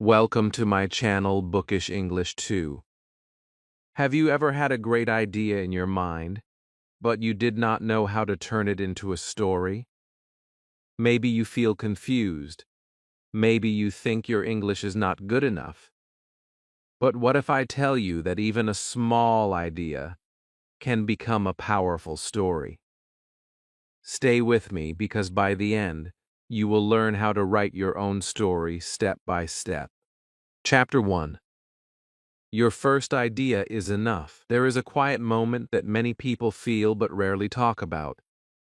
Welcome to my channel, Bookish English 2. Have you ever had a great idea in your mind, but you did not know how to turn it into a story? Maybe you feel confused. Maybe you think your English is not good enough. But what if I tell you that even a small idea can become a powerful story? Stay with me because by the end, you will learn how to write your own story step by step. Chapter 1. Your first idea is enough. There is a quiet moment that many people feel but rarely talk about.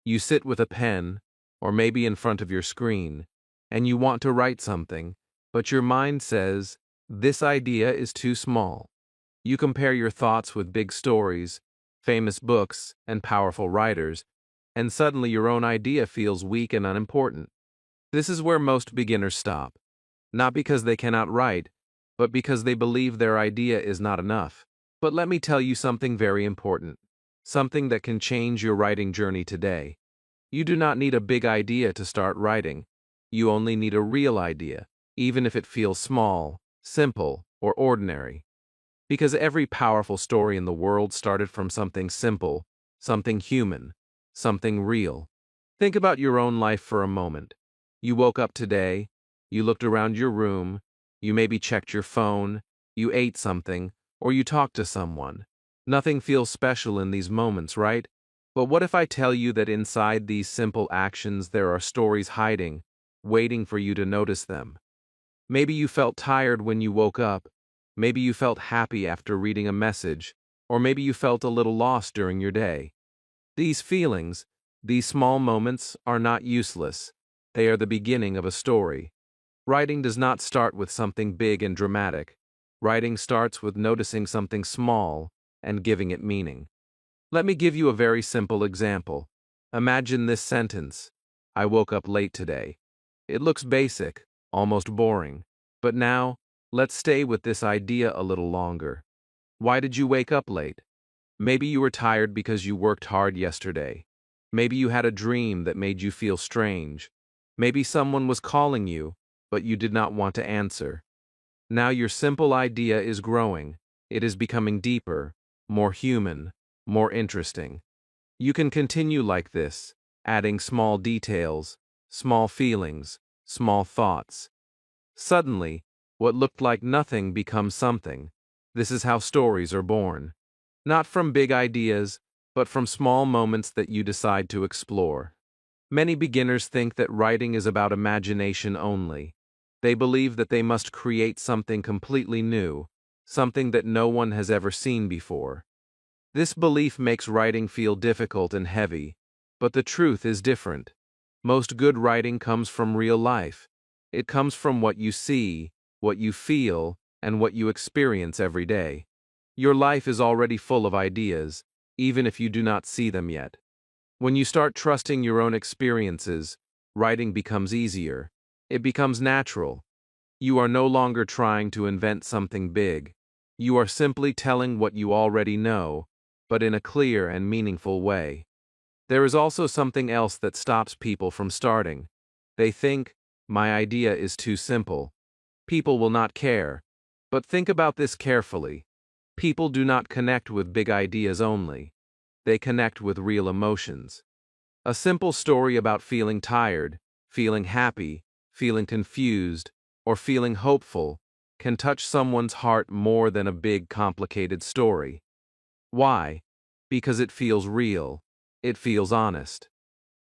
You sit with a pen, or maybe in front of your screen, and you want to write something, but your mind says, this idea is too small. You compare your thoughts with big stories, famous books, and powerful writers, and suddenly your own idea feels weak and unimportant. This is where most beginners stop. Not because they cannot write, but because they believe their idea is not enough. But let me tell you something very important, something that can change your writing journey today. You do not need a big idea to start writing. You only need a real idea, even if it feels small, simple, or ordinary. Because every powerful story in the world started from something simple, something human, something real. Think about your own life for a moment. You woke up today, you looked around your room, you maybe checked your phone, you ate something, or you talked to someone. Nothing feels special in these moments, right? But what if I tell you that inside these simple actions there are stories hiding, waiting for you to notice them? Maybe you felt tired when you woke up, maybe you felt happy after reading a message, or maybe you felt a little lost during your day. These feelings, these small moments, are not useless. They are the beginning of a story. Writing does not start with something big and dramatic. Writing starts with noticing something small and giving it meaning. Let me give you a very simple example. Imagine this sentence: I woke up late today. It looks basic, almost boring. But now, let's stay with this idea a little longer. Why did you wake up late? Maybe you were tired because you worked hard yesterday. Maybe you had a dream that made you feel strange. Maybe someone was calling you, but you did not want to answer. Now your simple idea is growing. It is becoming deeper, more human, more interesting. You can continue like this, adding small details, small feelings, small thoughts. Suddenly, what looked like nothing becomes something. This is how stories are born. Not from big ideas, but from small moments that you decide to explore. Many beginners think that writing is about imagination only. They believe that they must create something completely new, something that no one has ever seen before. This belief makes writing feel difficult and heavy, but the truth is different. Most good writing comes from real life. It comes from what you see, what you feel, and what you experience every day. Your life is already full of ideas, even if you do not see them yet. When you start trusting your own experiences, writing becomes easier. It becomes natural. You are no longer trying to invent something big. You are simply telling what you already know, but in a clear and meaningful way. There is also something else that stops people from starting. They think, my idea is too simple. People will not care. But think about this carefully. People do not connect with big ideas only. They connect with real emotions. A simple story about feeling tired, feeling happy, feeling confused, or feeling hopeful can touch someone's heart more than a big, complicated story. Why? Because it feels real. It feels honest.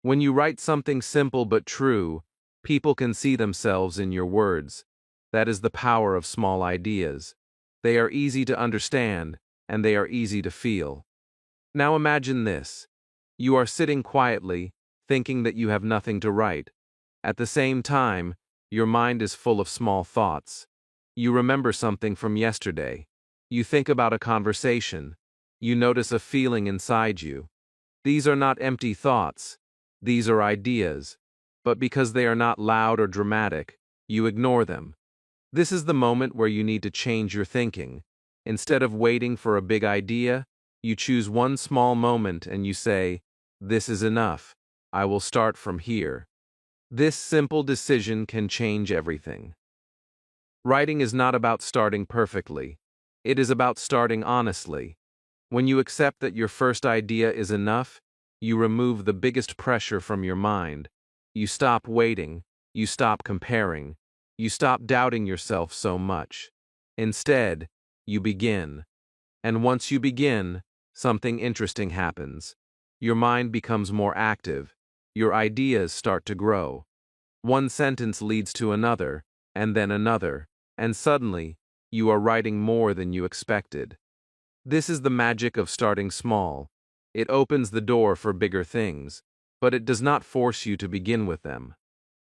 When you write something simple but true, people can see themselves in your words. That is the power of small ideas. They are easy to understand, and they are easy to feel. Now imagine this. You are sitting quietly, thinking that you have nothing to write. At the same time, your mind is full of small thoughts. You remember something from yesterday. You think about a conversation. You notice a feeling inside you. These are not empty thoughts. These are ideas. But because they are not loud or dramatic, you ignore them. This is the moment where you need to change your thinking. Instead of waiting for a big idea, you choose one small moment and you say, this is enough. I will start from here. This simple decision can change everything. Writing is not about starting perfectly. It is about starting honestly. When you accept that your first idea is enough, you remove the biggest pressure from your mind. You stop waiting, you stop comparing, you stop doubting yourself so much. Instead, you begin. And once you begin, something interesting happens. Your mind becomes more active. Your ideas start to grow. One sentence leads to another, and then another, and suddenly, you are writing more than you expected. This is the magic of starting small. It opens the door for bigger things, but it does not force you to begin with them.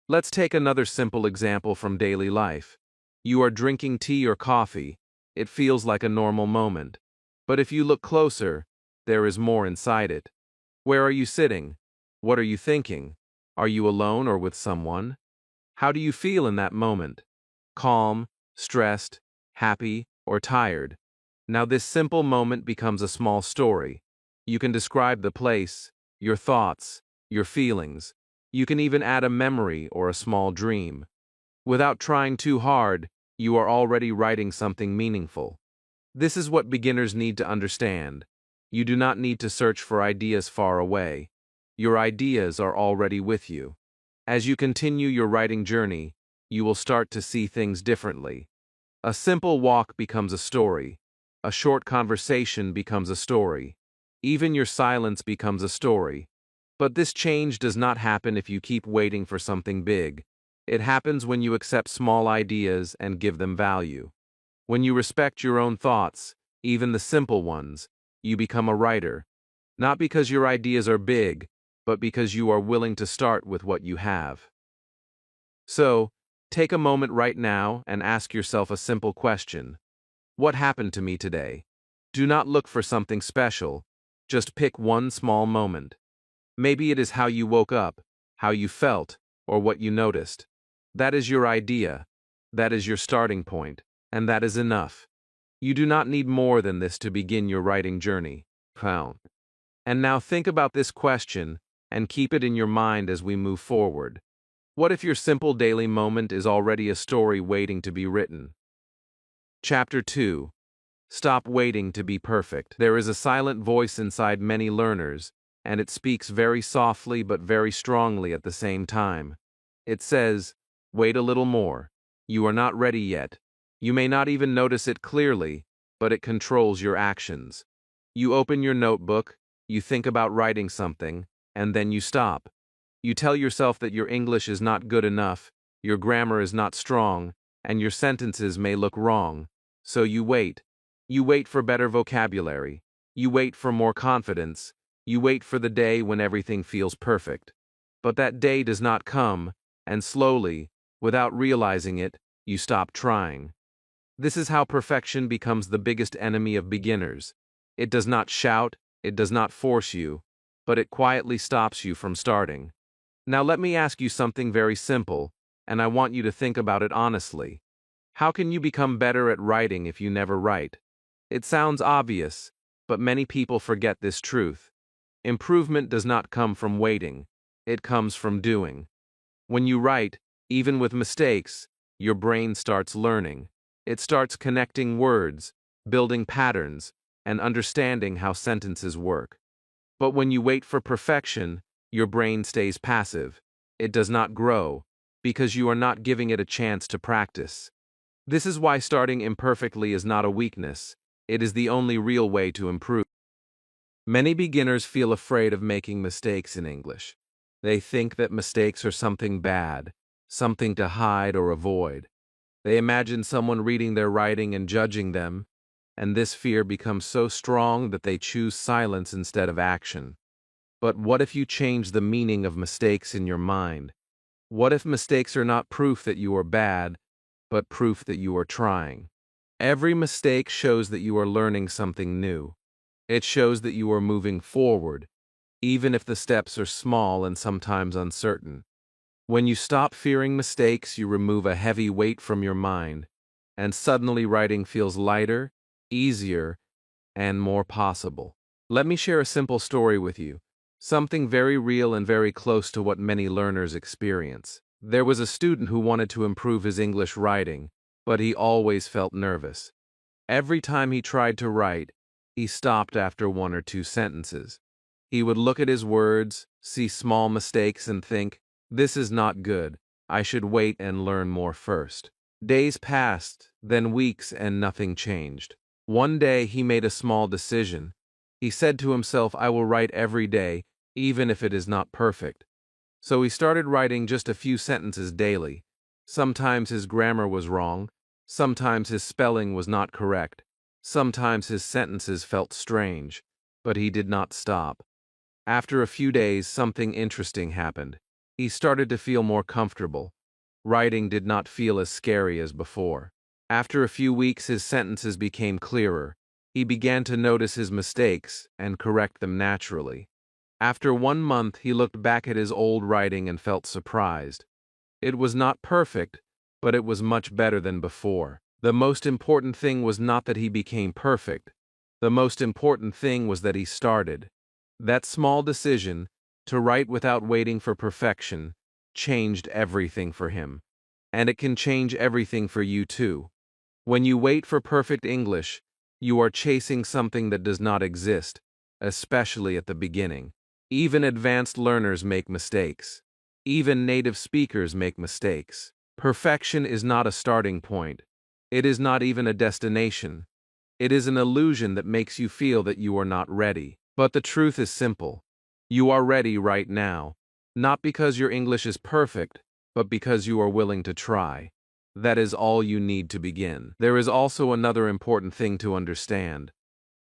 Let's take another simple example from daily life. You are drinking tea or coffee. It feels like a normal moment. But if you look closer, there is more inside it. Where are you sitting? What are you thinking? Are you alone or with someone? How do you feel in that moment? Calm, stressed, happy, or tired? Now this simple moment becomes a small story. You can describe the place, your thoughts, your feelings. You can even add a memory or a small dream. Without trying too hard, you are already writing something meaningful. This is what beginners need to understand. You do not need to search for ideas far away. Your ideas are already with you. As you continue your writing journey, you will start to see things differently. A simple walk becomes a story. A short conversation becomes a story. Even your silence becomes a story. But this change does not happen if you keep waiting for something big. It happens when you accept small ideas and give them value. When you respect your own thoughts, even the simple ones, you become a writer. Not because your ideas are big, but because you are willing to start with what you have. So, take a moment right now and ask yourself a simple question. What happened to me today? Do not look for something special. Just pick one small moment. Maybe it is how you woke up, how you felt, or what you noticed. That is your idea. That is your starting point, and that is enough. You do not need more than this to begin your writing journey. Pound. And now think about this question and keep it in your mind as we move forward. What if your simple daily moment is already a story waiting to be written? Chapter 2. Stop waiting to be perfect. There is a silent voice inside many learners, and it speaks very softly but very strongly at the same time. It says, "Wait a little more. You are not ready yet." You may not even notice it clearly, but it controls your actions. You open your notebook, you think about writing something, and then you stop. You tell yourself that your English is not good enough, your grammar is not strong, and your sentences may look wrong. So you wait. You wait for better vocabulary. You wait for more confidence. You wait for the day when everything feels perfect. But that day does not come, and slowly, without realizing it, you stop trying. This is how perfection becomes the biggest enemy of beginners. It does not shout, it does not force you, but it quietly stops you from starting. Now let me ask you something very simple, and I want you to think about it honestly. How can you become better at writing if you never write? It sounds obvious, but many people forget this truth. Improvement does not come from waiting, it comes from doing. When you write, even with mistakes, your brain starts learning. It starts connecting words, building patterns, and understanding how sentences work. But when you wait for perfection, your brain stays passive. It does not grow, because you are not giving it a chance to practice. This is why starting imperfectly is not a weakness. It is the only real way to improve. Many beginners feel afraid of making mistakes in English. They think that mistakes are something bad, something to hide or avoid. They imagine someone reading their writing and judging them, and this fear becomes so strong that they choose silence instead of action. But what if you change the meaning of mistakes in your mind? What if mistakes are not proof that you are bad, but proof that you are trying? Every mistake shows that you are learning something new. It shows that you are moving forward, even if the steps are small and sometimes uncertain. When you stop fearing mistakes, you remove a heavy weight from your mind, and suddenly writing feels lighter, easier, and more possible. Let me share a simple story with you, something very real and very close to what many learners experience. There was a student who wanted to improve his English writing. but he always felt nervous. Every time he tried to write, he stopped after one or two sentences. He would look at his words, see small mistakes, and think, "This is not good. I should wait and learn more first." Days passed, then weeks, and nothing changed. One day he made a small decision. He said to himself, "I will write every day, even if it is not perfect." So he started writing just a few sentences daily. Sometimes his grammar was wrong, sometimes his spelling was not correct, sometimes his sentences felt strange, but he did not stop. After a few days, something interesting happened. He started to feel more comfortable. Writing did not feel as scary as before. After a few weeks, his sentences became clearer. He began to notice his mistakes and correct them naturally. After 1 month, he looked back at his old writing and felt surprised. It was not perfect, but it was much better than before. The most important thing was not that he became perfect. The most important thing was that he started. That small decision, to write without waiting for perfection, changed everything for him. And it can change everything for you too. When you wait for perfect English, you are chasing something that does not exist, especially at the beginning. Even advanced learners make mistakes. Even native speakers make mistakes. Perfection is not a starting point. It is not even a destination. It is an illusion that makes you feel that you are not ready. But the truth is simple. You are ready right now, not because your English is perfect, but because you are willing to try. That is all you need to begin. There is also another important thing to understand.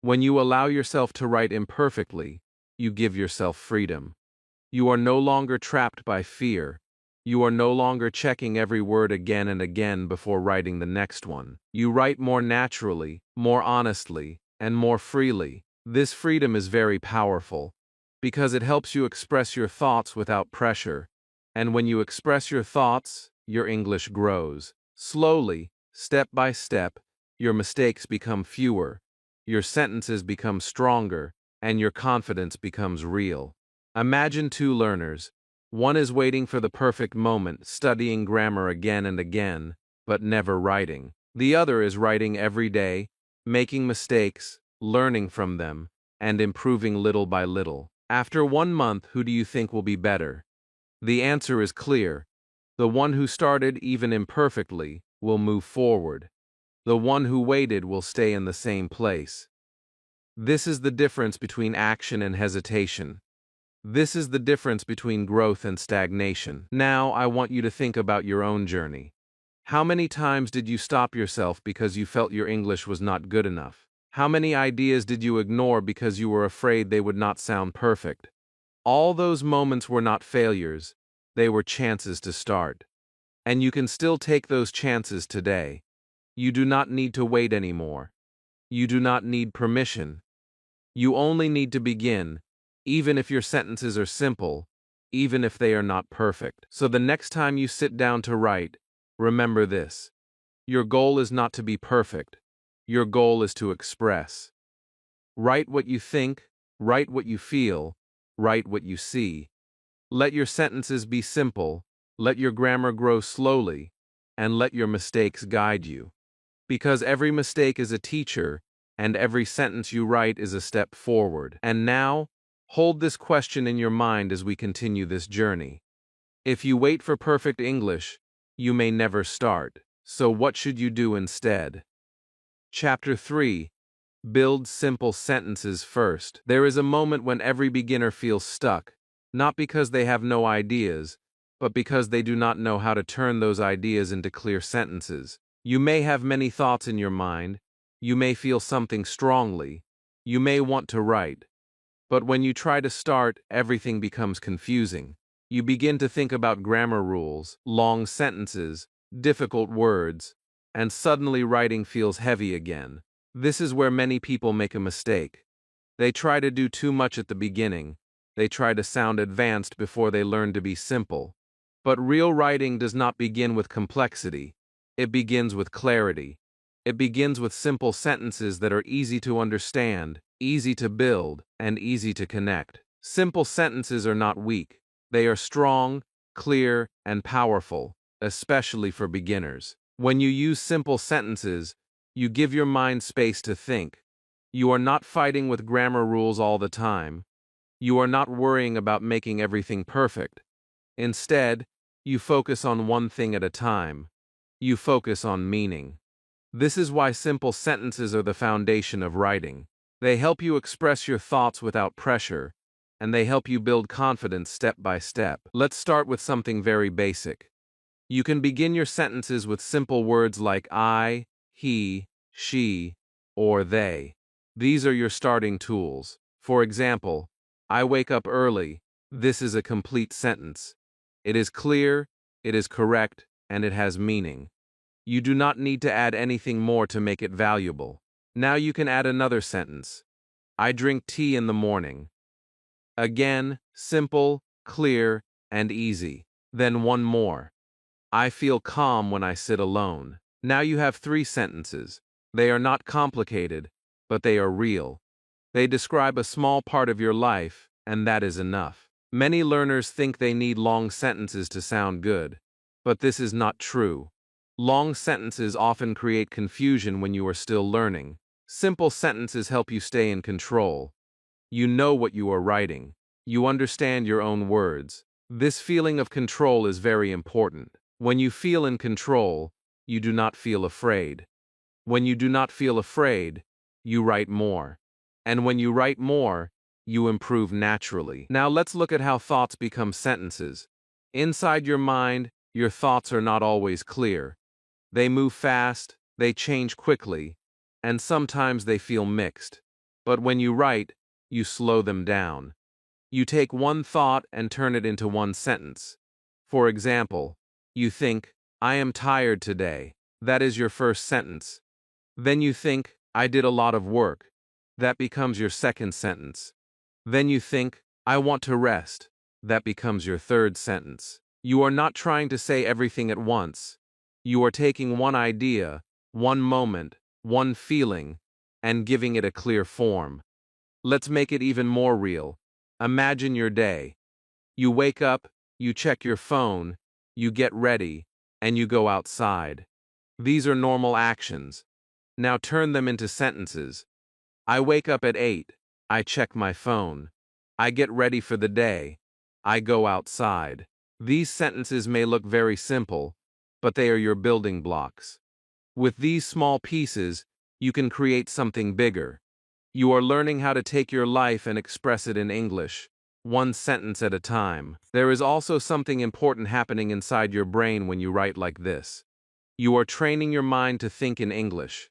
When you allow yourself to write imperfectly, you give yourself freedom. You are no longer trapped by fear. You are no longer checking every word again and again before writing the next one. You write more naturally, more honestly, and more freely. This freedom is very powerful, because it helps you express your thoughts without pressure. And when you express your thoughts, your English grows. Slowly, step by step, your mistakes become fewer, your sentences become stronger, and your confidence becomes real. Imagine two learners. One is waiting for the perfect moment, studying grammar again and again, but never writing. The other is writing every day, making mistakes, learning from them, and improving little by little. After 1 month, who do you think will be better? The answer is clear. The one who started, even imperfectly, will move forward. The one who waited will stay in the same place. This is the difference between action and hesitation. This is the difference between growth and stagnation. Now, I want you to think about your own journey. How many times did you stop yourself because you felt your English was not good enough? How many ideas did you ignore because you were afraid they would not sound perfect? All those moments were not failures, they were chances to start. And you can still take those chances today. You do not need to wait anymore. You do not need permission. You only need to begin, even if your sentences are simple, even if they are not perfect. So the next time you sit down to write, remember this. Your goal is not to be perfect. Your goal is to express. Write what you think, write what you feel, write what you see. Let your sentences be simple, let your grammar grow slowly, and let your mistakes guide you. Because every mistake is a teacher, and every sentence you write is a step forward. And now, hold this question in your mind as we continue this journey. If you wait for perfect English, you may never start. So what should you do instead? Chapter 3. Build simple sentences first. There is a moment when every beginner feels stuck, not because they have no ideas, but because they do not know how to turn those ideas into clear sentences. You may have many thoughts in your mind, you may feel something strongly, you may want to write. But when you try to start, everything becomes confusing. You begin to think about grammar rules, long sentences, difficult words, and suddenly writing feels heavy again. This is where many people make a mistake. They try to do too much at the beginning. They try to sound advanced before they learn to be simple. But real writing does not begin with complexity. It begins with clarity. It begins with simple sentences that are easy to understand, easy to build, and easy to connect. Simple sentences are not weak. They are strong, clear, and powerful, especially for beginners. When you use simple sentences, you give your mind space to think. You are not fighting with grammar rules all the time. You are not worrying about making everything perfect. Instead, you focus on one thing at a time. You focus on meaning. This is why simple sentences are the foundation of writing. They help you express your thoughts without pressure, and they help you build confidence step by step. Let's start with something very basic. You can begin your sentences with simple words like I, he, she, or they. These are your starting tools. For example, I wake up early. This is a complete sentence. It is clear, it is correct, and it has meaning. You do not need to add anything more to make it valuable. Now you can add another sentence. I drink tea in the morning. Again, simple, clear, and easy. Then one more. I feel calm when I sit alone. Now you have 3 sentences. They are not complicated, but they are real. They describe a small part of your life, and that is enough. Many learners think they need long sentences to sound good, but this is not true. Long sentences often create confusion when you are still learning. Simple sentences help you stay in control. You know what you are writing. You understand your own words. This feeling of control is very important. When you feel in control, you do not feel afraid. When you do not feel afraid, you write more. And when you write more, you improve naturally. Now let's look at how thoughts become sentences. Inside your mind, your thoughts are not always clear. They move fast, they change quickly, and sometimes they feel mixed. But when you write, you slow them down. You take one thought and turn it into one sentence. For example, you think, I am tired today. That is your first sentence. Then you think, I did a lot of work. That becomes your second sentence. Then you think, I want to rest. That becomes your third sentence. You are not trying to say everything at once. You are taking one idea, one moment, one feeling, and giving it a clear form. Let's make it even more real. Imagine your day. You wake up, you check your phone, you get ready, and you go outside. These are normal actions. Now turn them into sentences. I wake up at 8. I check my phone. I get ready for the day. I go outside. These sentences may look very simple, but they are your building blocks. With these small pieces, you can create something bigger. You are learning how to take your life and express it in English, one sentence at a time. There is also something important happening inside your brain when you write like this. You are training your mind to think in English.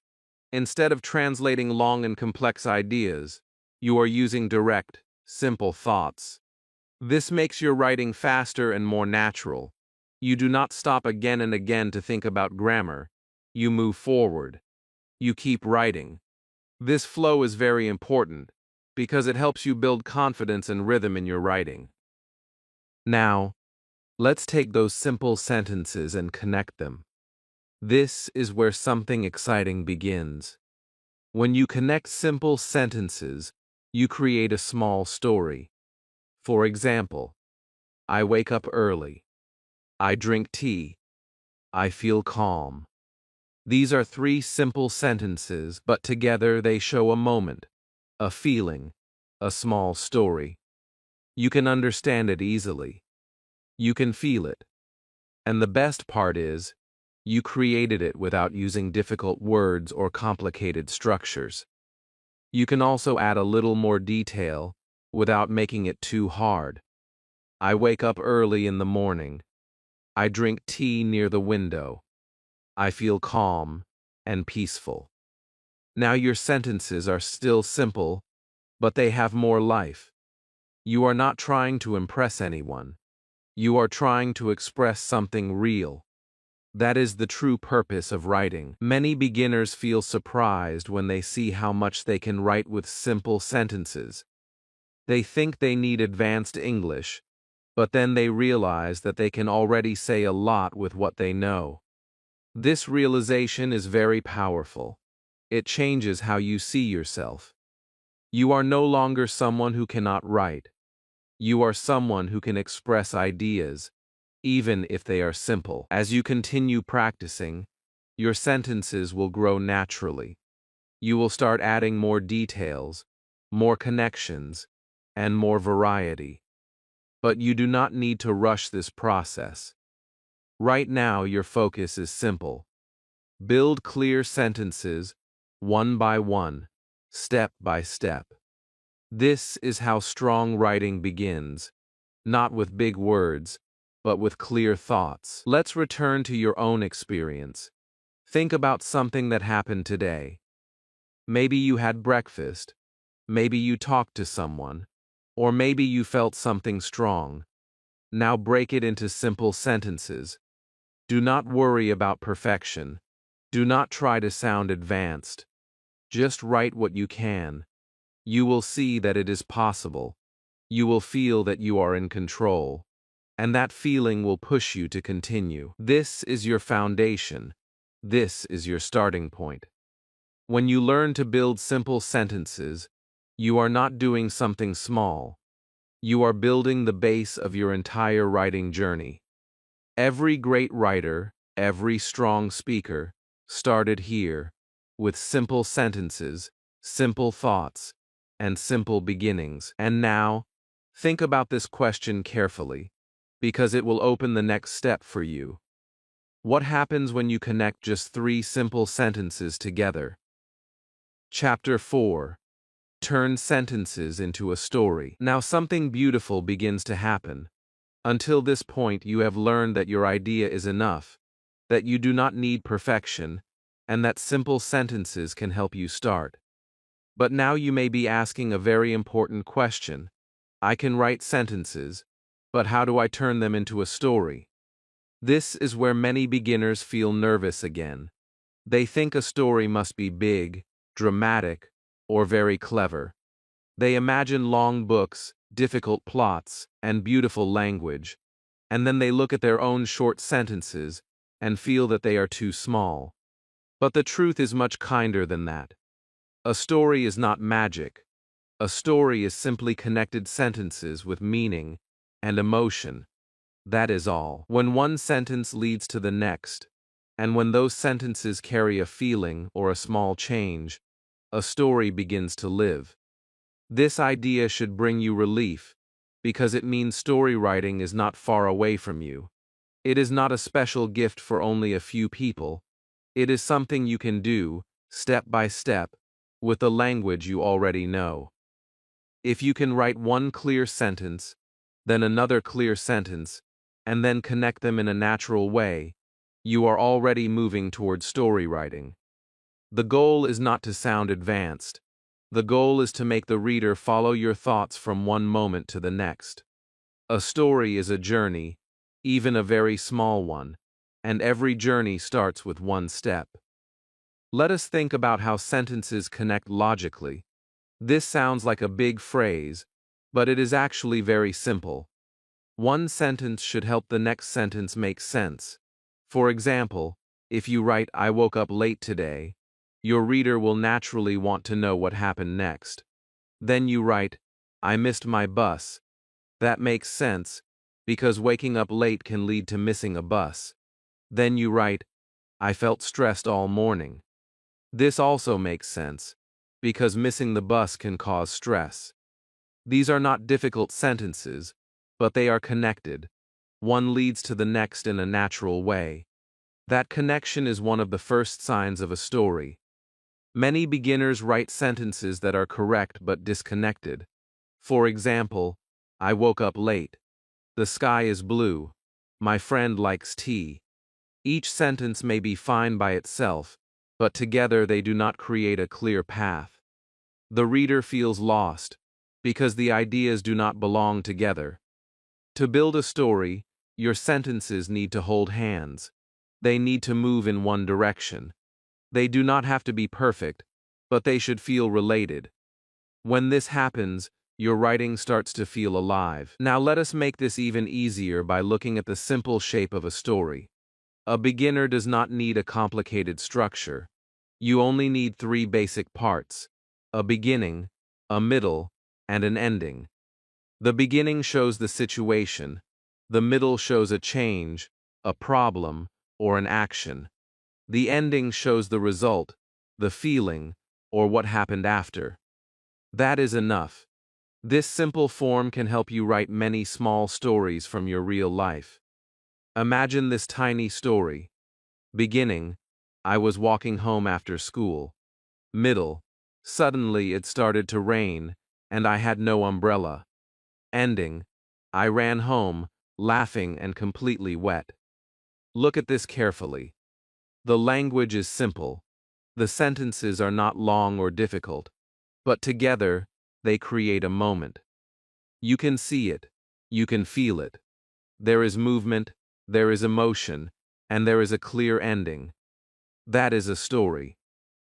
Instead of translating long and complex ideas, you are using direct, simple thoughts. This makes your writing faster and more natural. You do not stop again and again to think about grammar. You move forward. You keep writing. This flow is very important because it helps you build confidence and rhythm in your writing. Now, let's take those simple sentences and connect them. This is where something exciting begins. When you connect simple sentences, you create a small story. For example, I wake up early. I drink tea. I feel calm. These are 3 simple sentences, but together they show a moment, a feeling, a small story. You can understand it easily. You can feel it. And the best part is, you created it without using difficult words or complicated structures. You can also add a little more detail without making it too hard. I wake up early in the morning. I drink tea near the window. I feel calm and peaceful. Now your sentences are still simple, but they have more life. You are not trying to impress anyone. You are trying to express something real. That is the true purpose of writing. Many beginners feel surprised when they see how much they can write with simple sentences. They think they need advanced English, but then they realize that they can already say a lot with what they know. This realization is very powerful. It changes how you see yourself. You are no longer someone who cannot write. You are someone who can express ideas, even if they are simple. As you continue practicing, your sentences will grow naturally. You will start adding more details, more connections, and more variety. But you do not need to rush this process. Right now, your focus is simple. Build clear sentences, one by one, step by step. This is how strong writing begins, not with big words, but with clear thoughts. Let's return to your own experience. Think about something that happened today. Maybe you had breakfast, maybe you talked to someone, or maybe you felt something strong. Now break it into simple sentences. Do not worry about perfection. Do not try to sound advanced. Just write what you can. You will see that it is possible. You will feel that you are in control. And that feeling will push you to continue. This is your foundation. This is your starting point. When you learn to build simple sentences, you are not doing something small. You are building the base of your entire writing journey. Every great writer, every strong speaker, started here, with simple sentences, simple thoughts, and simple beginnings. And now, think about this question carefully, because it will open the next step for you. What happens when you connect just 3 simple sentences together? Chapter 4. Turn sentences into a story. Now something beautiful begins to happen. Until this point, you have learned that your idea is enough, that you do not need perfection, and that simple sentences can help you start. But now you may be asking a very important question. I can write sentences, but how do I turn them into a story? This is where many beginners feel nervous again. They think a story must be big, dramatic, or very clever. They imagine long books, difficult plots, and beautiful language, and then they look at their own short sentences and feel that they are too small. But the truth is much kinder than that. A story is not magic. A story is simply connected sentences with meaning and emotion. That is all. When one sentence leads to the next, and when those sentences carry a feeling or a small change, a story begins to live. This idea should bring you relief, because it means story writing is not far away from you. It is not a special gift for only a few people. It is something you can do, step by step, with the language you already know. If you can write one clear sentence, then another clear sentence, and then connect them in a natural way, you are already moving toward story writing. The goal is not to sound advanced. The goal is to make the reader follow your thoughts from one moment to the next. A story is a journey, even a very small one, and every journey starts with one step. Let us think about how sentences connect logically. This sounds like a big phrase, but it is actually very simple. One sentence should help the next sentence make sense. For example, if you write, "I woke up late today," your reader will naturally want to know what happened next. Then you write, "I missed my bus." That makes sense, because waking up late can lead to missing a bus. Then you write, "I felt stressed all morning." This also makes sense, because missing the bus can cause stress. These are not difficult sentences, but they are connected. One leads to the next in a natural way. That connection is one of the first signs of a story. Many beginners write sentences that are correct but disconnected. For example, "I woke up late." "The sky is blue." "My friend likes tea." Each sentence may be fine by itself, but together they do not create a clear path. The reader feels lost, because the ideas do not belong together. To build a story, your sentences need to hold hands. They need to move in one direction. They do not have to be perfect, but they should feel related. When this happens, your writing starts to feel alive. Now let us make this even easier by looking at the simple shape of a story. A beginner does not need a complicated structure. You only need 3 basic parts: a beginning, a middle, and an ending. The beginning shows the situation. The middle shows a change, a problem, or an action. The ending shows the result, the feeling, or what happened after. That is enough. This simple form can help you write many small stories from your real life. Imagine this tiny story. Beginning, I was walking home after school. Middle, suddenly it started to rain, and I had no umbrella. Ending, I ran home, laughing and completely wet. Look at this carefully. The language is simple. The sentences are not long or difficult, but together, they create a moment. You can see it. You can feel it. There is movement, there is emotion, and there is a clear ending. That is a story.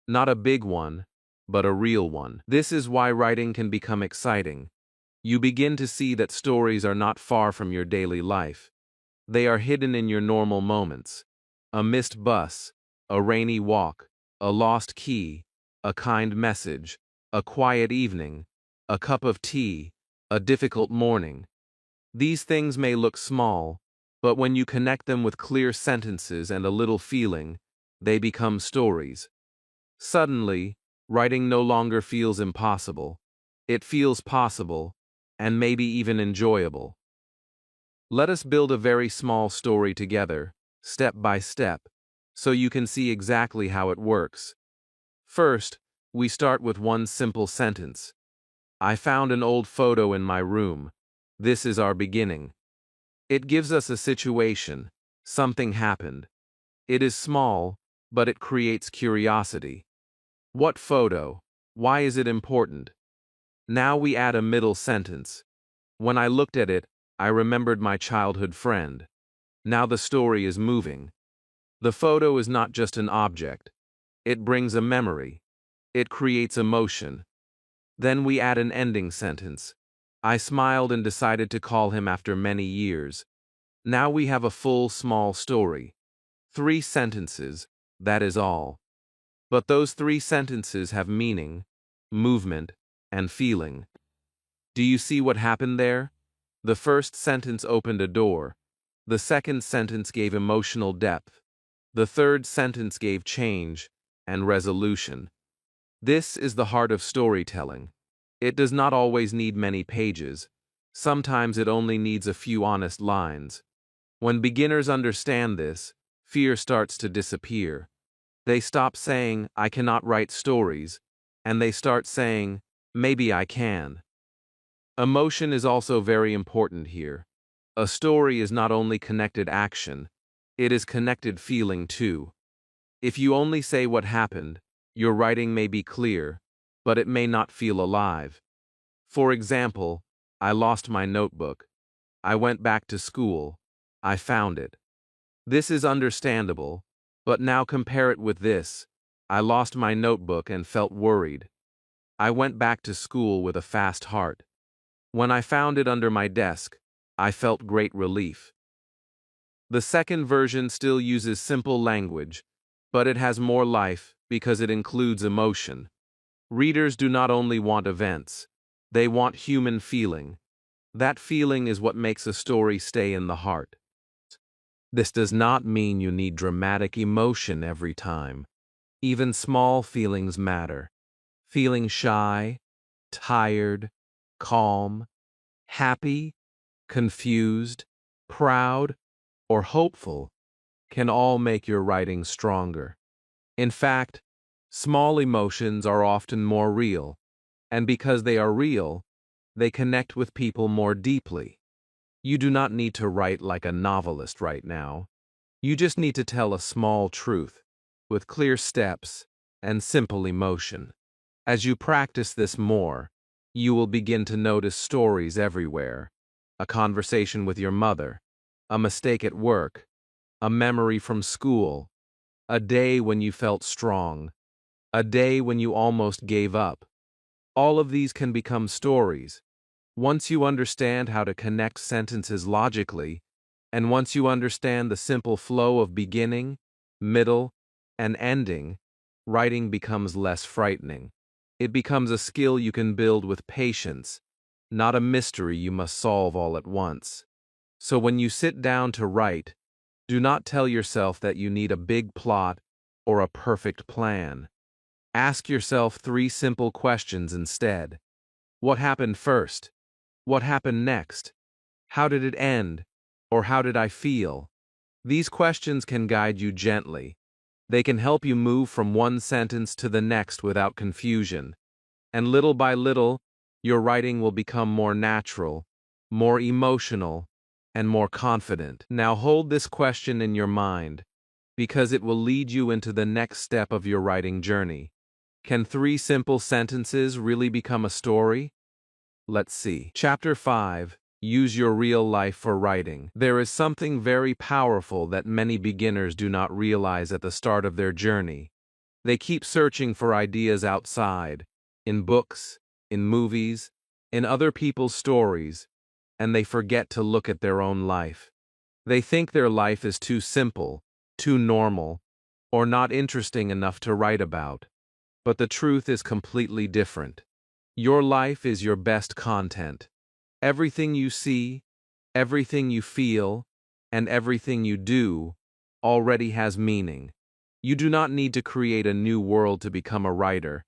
Not a big one, but a real one. This is why writing can become exciting. You begin to see that stories are not far from your daily life. They are hidden in your normal moments. A missed bus, a rainy walk, a lost key, a kind message, a quiet evening, a cup of tea, a difficult morning. These things may look small, but when you connect them with clear sentences and a little feeling, they become stories. Suddenly, writing no longer feels impossible. It feels possible, and maybe even enjoyable. Let us build a very small story together, step by step, so you can see exactly how it works. First, we start with one simple sentence. I found an old photo in my room. This is our beginning. It gives us a situation. Something happened. It is small, but it creates curiosity. What photo? Why is it important? Now we add a middle sentence. When I looked at it, I remembered my childhood friend. Now the story is moving. The photo is not just an object. It brings a memory. It creates emotion. Then we add an ending sentence. I smiled and decided to call him after many years. Now we have a full small story. 3 sentences, that is all. But those 3 sentences have meaning, movement, and feeling. Do you see what happened there? The first sentence opened a door. The second sentence gave emotional depth. The third sentence gave change and resolution. This is the heart of storytelling. It does not always need many pages. Sometimes it only needs a few honest lines. When beginners understand this, fear starts to disappear. They stop saying, I cannot write stories, and they start saying, maybe I can. Emotion is also very important here. A story is not only connected action, it is connected feeling too. If you only say what happened, your writing may be clear, but it may not feel alive. For example, I lost my notebook. I went back to school. I found it. This is understandable, but now compare it with this. I lost my notebook and felt worried. I went back to school with a fast heart. When I found it under my desk, I felt great relief. The second version still uses simple language, but it has more life because it includes emotion. Readers do not only want events, they want human feeling. That feeling is what makes a story stay in the heart. This does not mean you need dramatic emotion every time. Even small feelings matter. Feeling shy, tired, calm, happy, confused, proud, or hopeful can all make your writing stronger. In fact, small emotions are often more real, and because they are real, they connect with people more deeply. You do not need to write like a novelist right now. You just need to tell a small truth, with clear steps and simple emotion. As you practice this more, you will begin to notice stories everywhere. A conversation with your mother, a mistake at work, a memory from school, a day when you felt strong, a day when you almost gave up. All of these can become stories. Once you understand how to connect sentences logically, and once you understand the simple flow of beginning, middle, and ending, writing becomes less frightening. It becomes a skill you can build with patience, not a mystery you must solve all at once. So when you sit down to write, do not tell yourself that you need a big plot or a perfect plan. Ask yourself 3 simple questions instead. What happened first? What happened next? How did it end? Or how did I feel? These questions can guide you gently. They can help you move from one sentence to the next without confusion. And little by little, your writing will become more natural, more emotional, and more confident. Now hold this question in your mind, because it will lead you into the next step of your writing journey. Can 3 simple sentences really become a story? Let's see. Chapter 5. Use your real life for writing. There is something very powerful that many beginners do not realize at the start of their journey. They keep searching for ideas outside, in books, in movies, in other people's stories, and they forget to look at their own life. They think their life is too simple, too normal, or not interesting enough to write about. But the truth is completely different. Your life is your best content. Everything you see, everything you feel, and everything you do already has meaning. You do not need to create a new world to become a writer.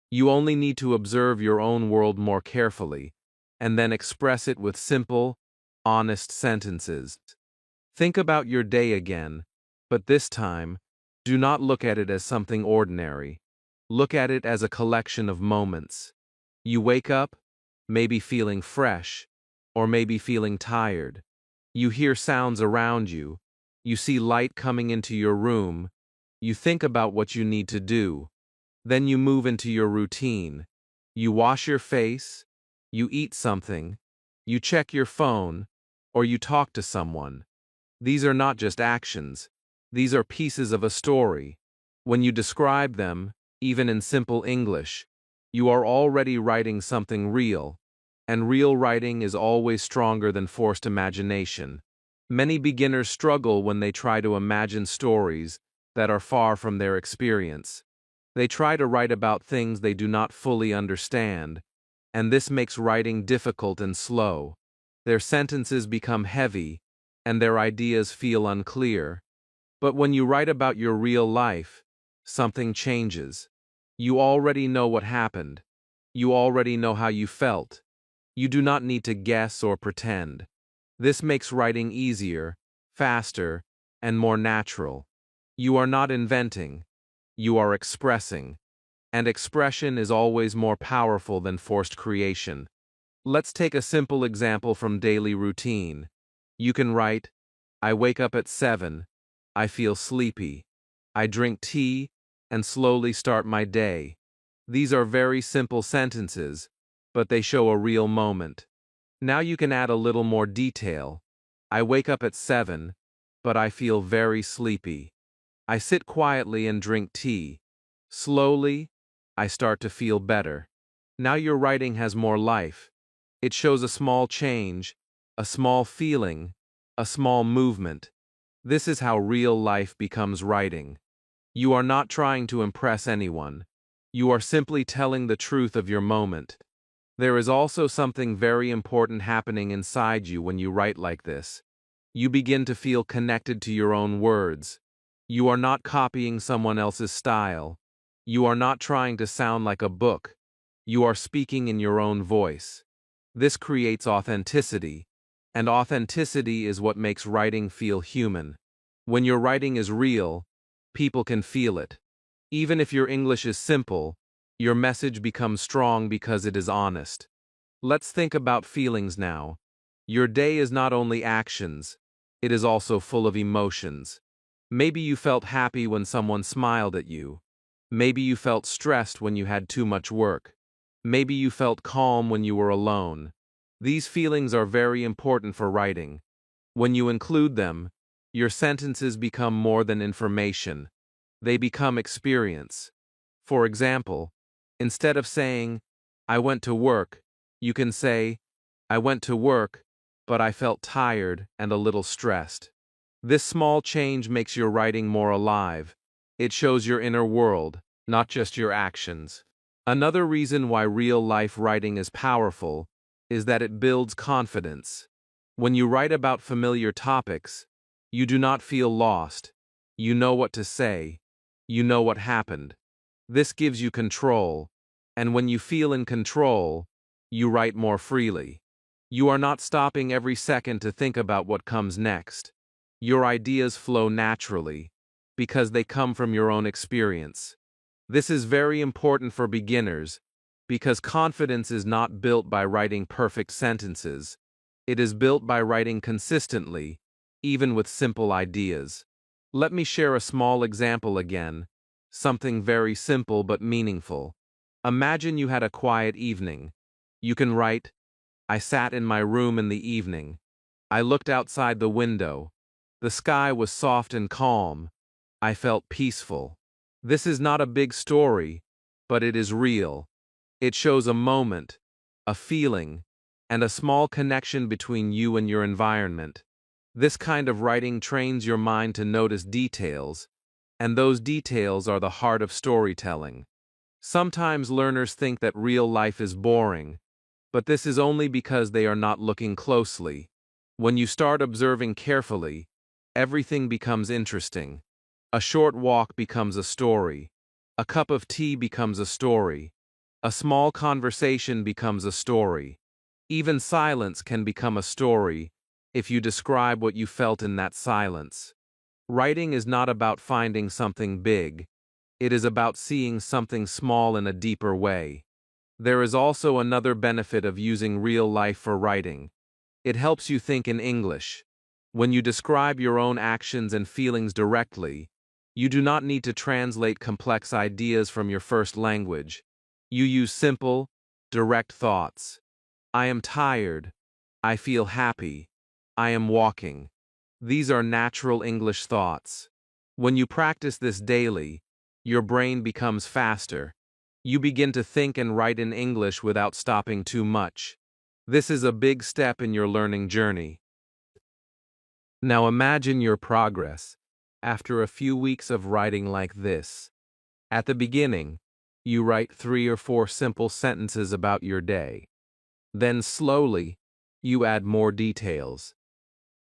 You only need to observe your own world more carefully, and then express it with simple, honest sentences. Think about your day again, but this time, do not look at it as something ordinary. Look at it as a collection of moments. You wake up, maybe feeling fresh, or maybe feeling tired. You hear sounds around you. You see light coming into your room. You think about what you need to do. Then you move into your routine. You wash your face, you eat something, you check your phone, or you talk to someone. These are not just actions. These are pieces of a story. When you describe them, even in simple English, you are already writing something real, and real writing is always stronger than forced imagination. Many beginners struggle when they try to imagine stories that are far from their experience. They try to write about things they do not fully understand, and this makes writing difficult and slow. Their sentences become heavy, and their ideas feel unclear. But when you write about your real life, something changes. You already know what happened. You already know how you felt. You do not need to guess or pretend. This makes writing easier, faster, and more natural. You are not inventing. You are expressing. And expression is always more powerful than forced creation. Let's take a simple example from daily routine. You can write, I wake up at 7. I feel sleepy. I drink tea and slowly start my day. These are very simple sentences, but they show a real moment. Now you can add a little more detail. I wake up at 7, but I feel very sleepy. I sit quietly and drink tea. Slowly, I start to feel better. Now your writing has more life. It shows a small change, a small feeling, a small movement. This is how real life becomes writing. You are not trying to impress anyone. You are simply telling the truth of your moment. There is also something very important happening inside you when you write like this. You begin to feel connected to your own words. You are not copying someone else's style. You are not trying to sound like a book. You are speaking in your own voice. This creates authenticity, and authenticity is what makes writing feel human. When your writing is real, people can feel it. Even if your English is simple, your message becomes strong because it is honest. Let's think about feelings now. Your day is not only actions, it is also full of emotions. Maybe you felt happy when someone smiled at you. Maybe you felt stressed when you had too much work. Maybe you felt calm when you were alone. These feelings are very important for writing. When you include them, your sentences become more than information. They become experience. For example, instead of saying, I went to work, you can say, I went to work, but I felt tired and a little stressed. This small change makes your writing more alive. It shows your inner world, not just your actions. Another reason why real-life writing is powerful is that it builds confidence. When you write about familiar topics, you do not feel lost. You know what to say. You know what happened. This gives you control, and when you feel in control, you write more freely. You are not stopping every second to think about what comes next. Your ideas flow naturally, because they come from your own experience. This is very important for beginners, because confidence is not built by writing perfect sentences. It is built by writing consistently, even with simple ideas. Let me share a small example again, something very simple but meaningful. Imagine you had a quiet evening. You can write, I sat in my room in the evening. I looked outside the window. The sky was soft and calm. I felt peaceful. This is not a big story, but it is real. It shows a moment, a feeling, and a small connection between you and your environment. This kind of writing trains your mind to notice details, and those details are the heart of storytelling. Sometimes learners think that real life is boring, but this is only because they are not looking closely. When you start observing carefully, everything becomes interesting. A short walk becomes a story. A cup of tea becomes a story. A small conversation becomes a story. Even silence can become a story if you describe what you felt in that silence. Writing is not about finding something big. It is about seeing something small in a deeper way. There is also another benefit of using real life for writing. It helps you think in English. When you describe your own actions and feelings directly, you do not need to translate complex ideas from your first language. You use simple, direct thoughts. I am tired. I feel happy. I am walking. These are natural English thoughts. When you practice this daily, your brain becomes faster. You begin to think and write in English without stopping too much. This is a big step in your learning journey. Now imagine your progress after a few weeks of writing like this. At the beginning, you write 3 or 4 simple sentences about your day. Then slowly, you add more details.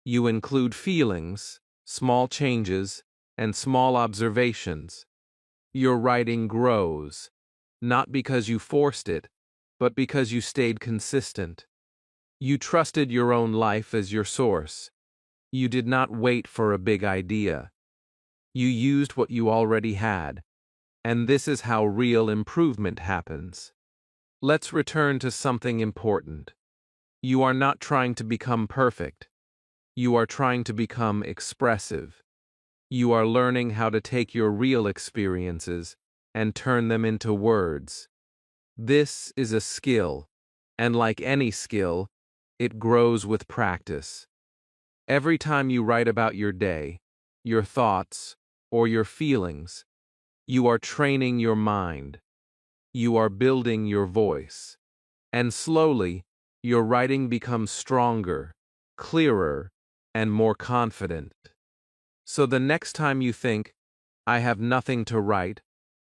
You include feelings, small changes, and small observations. Your writing grows, not because you forced it, but because you stayed consistent. You trusted your own life as your source. You did not wait for a big idea. You used what you already had, and this is how real improvement happens. Let's return to something important. You are not trying to become perfect. You are trying to become expressive. You are learning how to take your real experiences and turn them into words. This is a skill, and like any skill, it grows with practice. Every time you write about your day, your thoughts, or your feelings, you are training your mind. You are building your voice. And slowly, your writing becomes stronger, clearer, and more confident. So the next time you think, I have nothing to write,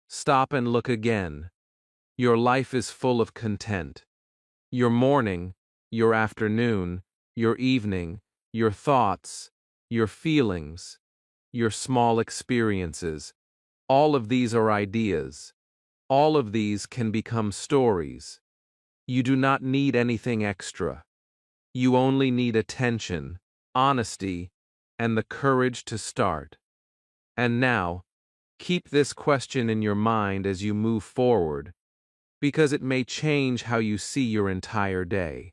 stop and look again. Your life is full of content. Your morning, your afternoon, your evening, your thoughts, your feelings, your small experiences, all of these are ideas. All of these can become stories. You do not need anything extra. You only need attention, honesty, and the courage to start. And now, keep this question in your mind as you move forward, because it may change how you see your entire day.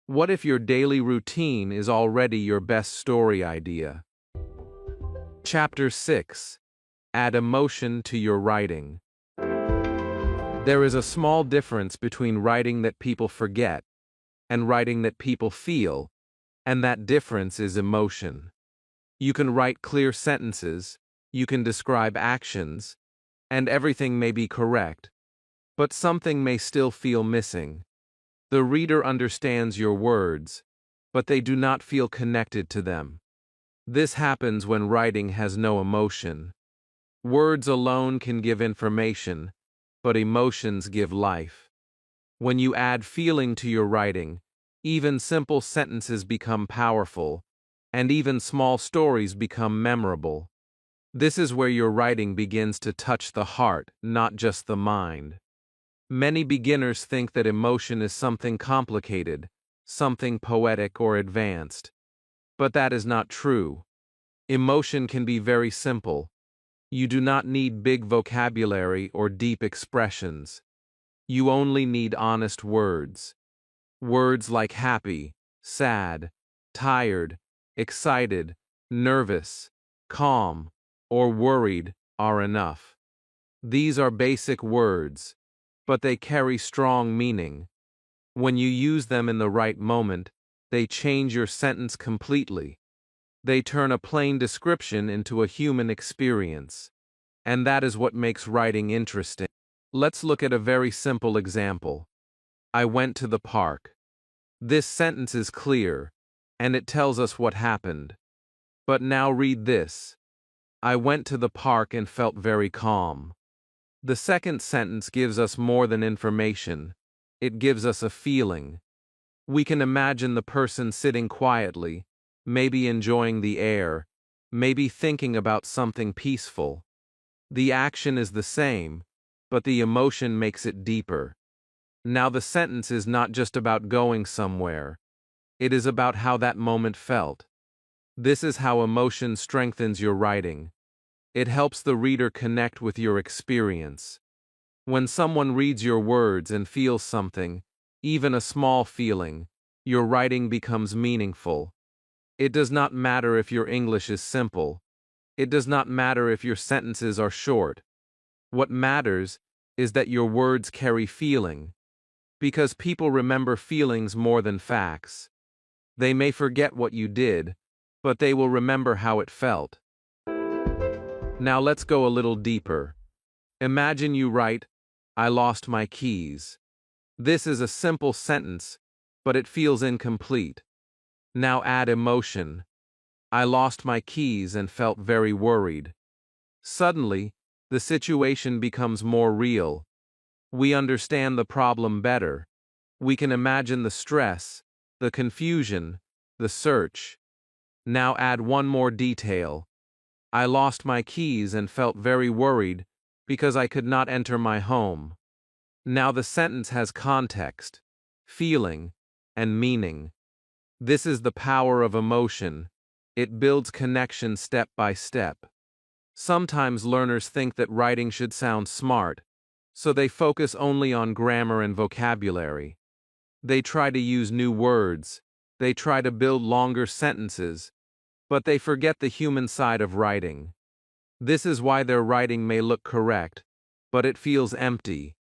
What if your daily routine is already your best story idea? Chapter 6. Add emotion to your writing. There is a small difference between writing that people forget and writing that people feel, and that difference is emotion. You can write clear sentences, you can describe actions, and everything may be correct, but something may still feel missing. The reader understands your words, but they do not feel connected to them. This happens when writing has no emotion. Words alone can give information, but emotions give life. When you add feeling to your writing, even simple sentences become powerful, and even small stories become memorable. This is where your writing begins to touch the heart, not just the mind. Many beginners think that emotion is something complicated, something poetic or advanced. But that is not true. Emotion can be very simple. You do not need big vocabulary or deep expressions. You only need honest words. Words like happy, sad, tired, excited, nervous, calm, or worried are enough. These are basic words, but they carry strong meaning. When you use them in the right moment, they change your sentence completely. They turn a plain description into a human experience. And that is what makes writing interesting. Let's look at a very simple example. I went to the park. This sentence is clear, and it tells us what happened. But now read this. I went to the park and felt very calm. The second sentence gives us more than information. It gives us a feeling. We can imagine the person sitting quietly, maybe enjoying the air, maybe thinking about something peaceful. The action is the same, but the emotion makes it deeper. Now the sentence is not just about going somewhere. It is about how that moment felt. This is how emotion strengthens your writing. It helps the reader connect with your experience. When someone reads your words and feels something, even a small feeling, your writing becomes meaningful. It does not matter if your English is simple. It does not matter if your sentences are short. What matters is that your words carry feeling. Because people remember feelings more than facts. They may forget what you did, but they will remember how it felt. Now let's go a little deeper. Imagine you write, I lost my keys. This is a simple sentence, but it feels incomplete. Now add emotion. I lost my keys and felt very worried. Suddenly, the situation becomes more real. We understand the problem better. We can imagine the stress, the confusion, the search. Now add one more detail. I lost my keys and felt very worried because I could not enter my home. Now the sentence has context, feeling, and meaning. This is the power of emotion. It builds connection step by step. Sometimes learners think that writing should sound smart, so they focus only on grammar and vocabulary. They try to use new words, they try to build longer sentences, but they forget the human side of writing. This is why their writing may look correct, but it feels empty.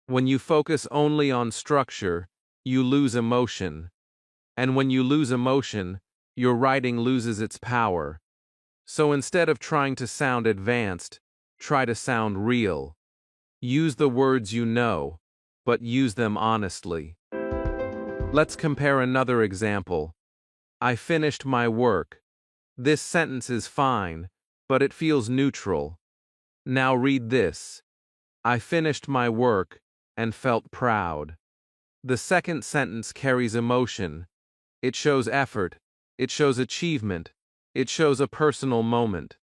When you focus only on structure, you lose emotion. And when you lose emotion, your writing loses its power. So instead of trying to sound advanced, try to sound real. Use the words you know, but use them honestly. Let's compare another example. I finished my work. This sentence is fine, but it feels neutral. Now read this. I finished my work and felt proud. The second sentence carries emotion. It shows effort. It shows achievement. It shows a personal moment.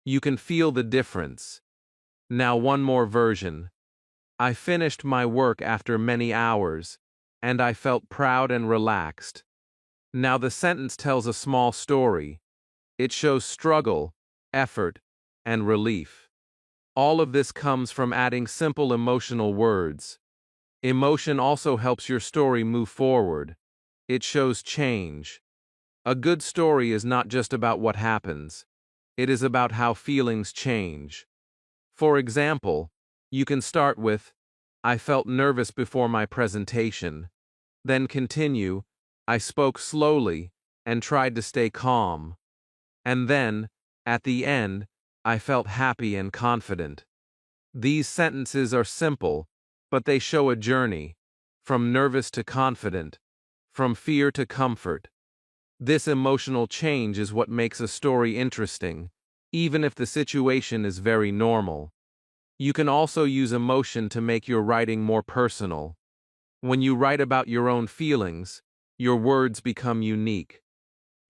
You can feel the difference. Now one more version. I finished my work after many hours, and I felt proud and relaxed. Now the sentence tells a small story. It shows struggle, effort, and relief. All of this comes from adding simple emotional words. Emotion also helps your story move forward. It shows change. A good story is not just about what happens. It is about how feelings change. For example, you can start with, I felt nervous before my presentation. Then continue, I spoke slowly and tried to stay calm. And then, at the end, I felt happy and confident. These sentences are simple, but they show a journey, from nervous to confident, from fear to comfort. This emotional change is what makes a story interesting, even if the situation is very normal. You can also use emotion to make your writing more personal. When you write about your own feelings, your words become unique.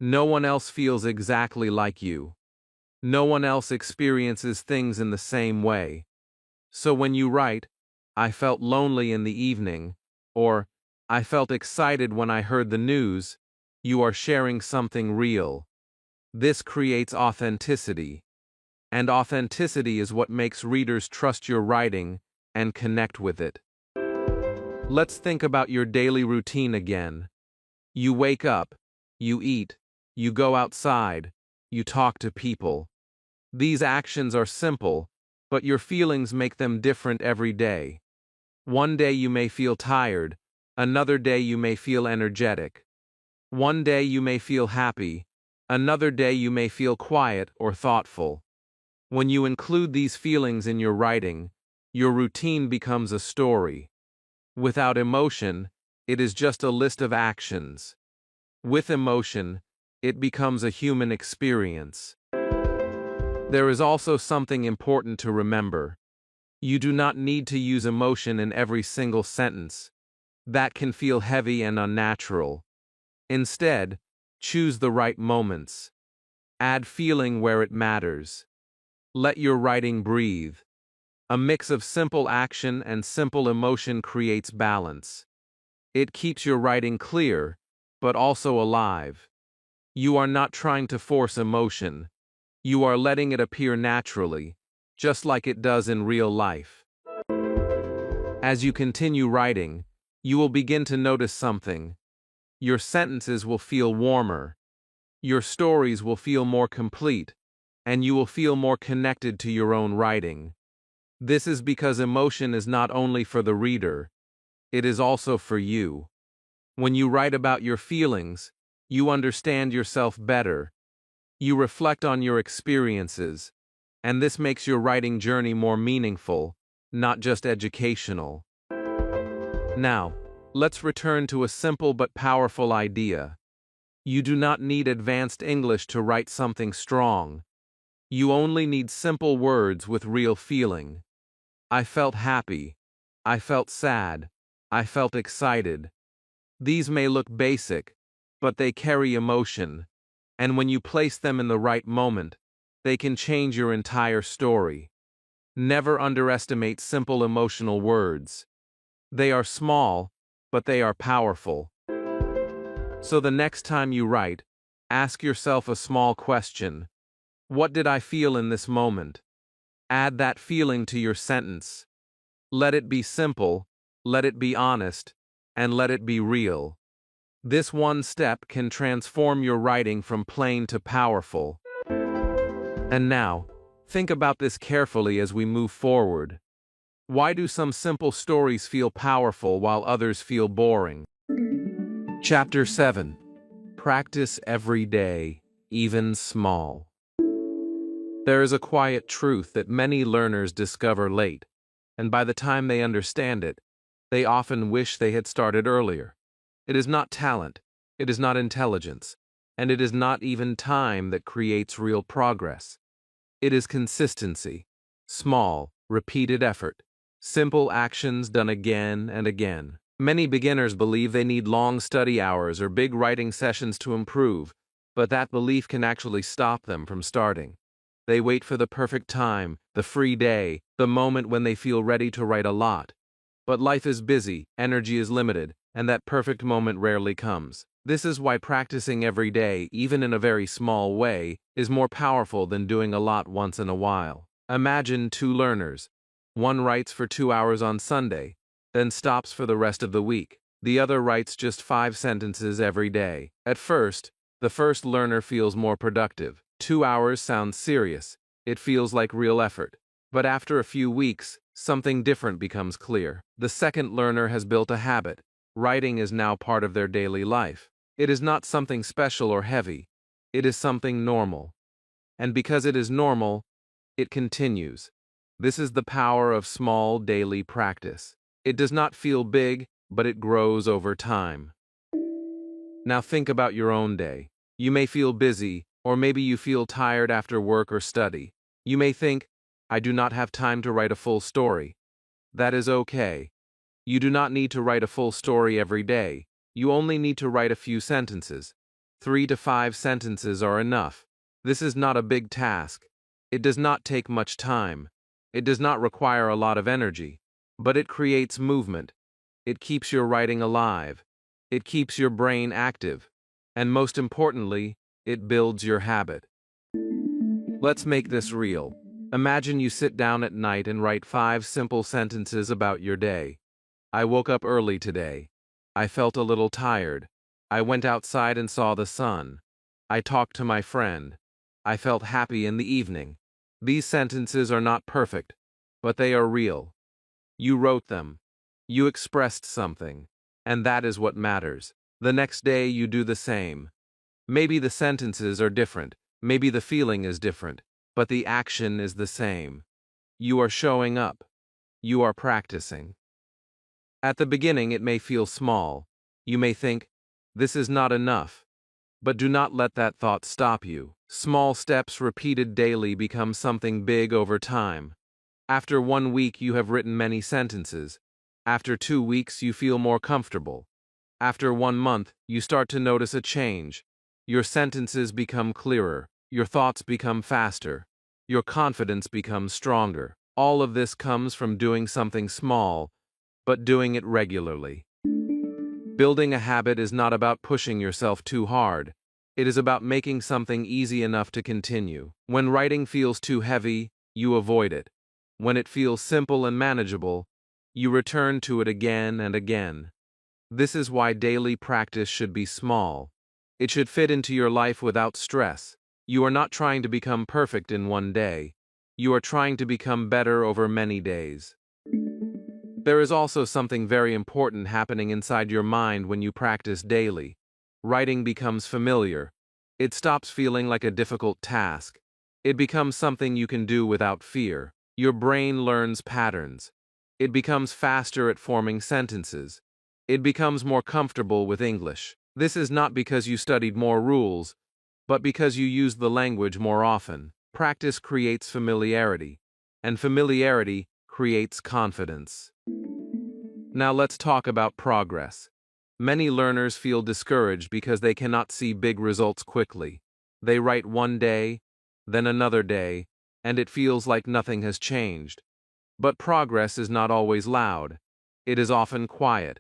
No one else feels exactly like you. No one else experiences things in the same way. So when you write, "I felt lonely in the evening," or "I felt excited when I heard the news," you are sharing something real. This creates authenticity. And authenticity is what makes readers trust your writing and connect with it. Let's think about your daily routine again. You wake up, you eat, you go outside, you talk to people. These actions are simple, but your feelings make them different every day. One day you may feel tired, another day you may feel energetic. One day you may feel happy, another day you may feel quiet or thoughtful. When you include these feelings in your writing, your routine becomes a story. Without emotion, it is just a list of actions. With emotion, it becomes a human experience. There is also something important to remember. You do not need to use emotion in every single sentence. That can feel heavy and unnatural. Instead, choose the right moments. Add feeling where it matters. Let your writing breathe. A mix of simple action and simple emotion creates balance. It keeps your writing clear, but also alive. You are not trying to force emotion. You are letting it appear naturally, just like it does in real life. As you continue writing, you will begin to notice something. Your sentences will feel warmer. Your stories will feel more complete, and you will feel more connected to your own writing. This is because emotion is not only for the reader, it is also for you. When you write about your feelings, you understand yourself better. You reflect on your experiences, and this makes your writing journey more meaningful, not just educational. Now, let's return to a simple but powerful idea. You do not need advanced English to write something strong. You only need simple words with real feeling. I felt happy. I felt sad. I felt excited. These may look basic, but they carry emotion, and when you place them in the right moment, they can change your entire story. Never underestimate simple emotional words. They are small, but they are powerful. So the next time you write, ask yourself a small question. What did I feel in this moment? Add that feeling to your sentence. Let it be simple, let it be honest, and let it be real. This one step can transform your writing from plain to powerful. And now, think about this carefully as we move forward. Why do some simple stories feel powerful while others feel boring? Chapter 7. Practice every day, even small. There is a quiet truth that many learners discover late, and by the time they understand it, they often wish they had started earlier. It is not talent, it is not intelligence, and it is not even time that creates real progress. It is consistency, small, repeated effort, simple actions done again and again. Many beginners believe they need long study hours or big writing sessions to improve, but that belief can actually stop them from starting. They wait for the perfect time, the free day, the moment when they feel ready to write a lot. But life is busy, energy is limited, and that perfect moment rarely comes. This is why practicing every day, even in a very small way, is more powerful than doing a lot once in a while. Imagine two learners. One writes for 2 hours on Sunday, then stops for the rest of the week. The other writes just 5 sentences every day. At first, the first learner feels more productive. 2 hours sounds serious. It feels like real effort. But after a few weeks, something different becomes clear. The second learner has built a habit. Writing is now part of their daily life. It is not something special or heavy. It is something normal. And because it is normal, it continues. This is the power of small daily practice. It does not feel big, but it grows over time. Now think about your own day. You may feel busy, or maybe you feel tired after work or study. You may think, I do not have time to write a full story. That is okay. You do not need to write a full story every day. You only need to write a few sentences. 3 to 5 sentences are enough. This is not a big task. It does not take much time. It does not require a lot of energy. But it creates movement. It keeps your writing alive. It keeps your brain active. And most importantly, it builds your habit. Let's make this real. Imagine you sit down at night and write 5 simple sentences about your day. I woke up early today. I felt a little tired. I went outside and saw the sun. I talked to my friend. I felt happy in the evening. These sentences are not perfect, but they are real. You wrote them. You expressed something. And that is what matters. The next day you do the same. Maybe the sentences are different. Maybe the feeling is different. But the action is the same. You are showing up. You are practicing. At the beginning it may feel small. You may think, this is not enough. But do not let that thought stop you. Small steps repeated daily become something big over time. After 1 week you have written many sentences. After 2 weeks you feel more comfortable. After 1 month you start to notice a change. Your sentences become clearer. Your thoughts become faster. Your confidence becomes stronger. All of this comes from doing something small, but doing it regularly. Building a habit is not about pushing yourself too hard. It is about making something easy enough to continue. When writing feels too heavy, you avoid it. When it feels simple and manageable, you return to it again and again. This is why daily practice should be small. It should fit into your life without stress. You are not trying to become perfect in 1 day. You are trying to become better over many days. There is also something very important happening inside your mind when you practice daily. Writing becomes familiar. It stops feeling like a difficult task. It becomes something you can do without fear. Your brain learns patterns. It becomes faster at forming sentences. It becomes more comfortable with English. This is not because you studied more rules, but because you use the language more often. Practice creates familiarity, and familiarity creates confidence. Now let's talk about progress. Many learners feel discouraged because they cannot see big results quickly. They write 1 day, then another day, and it feels like nothing has changed. But progress is not always loud. It is often quiet.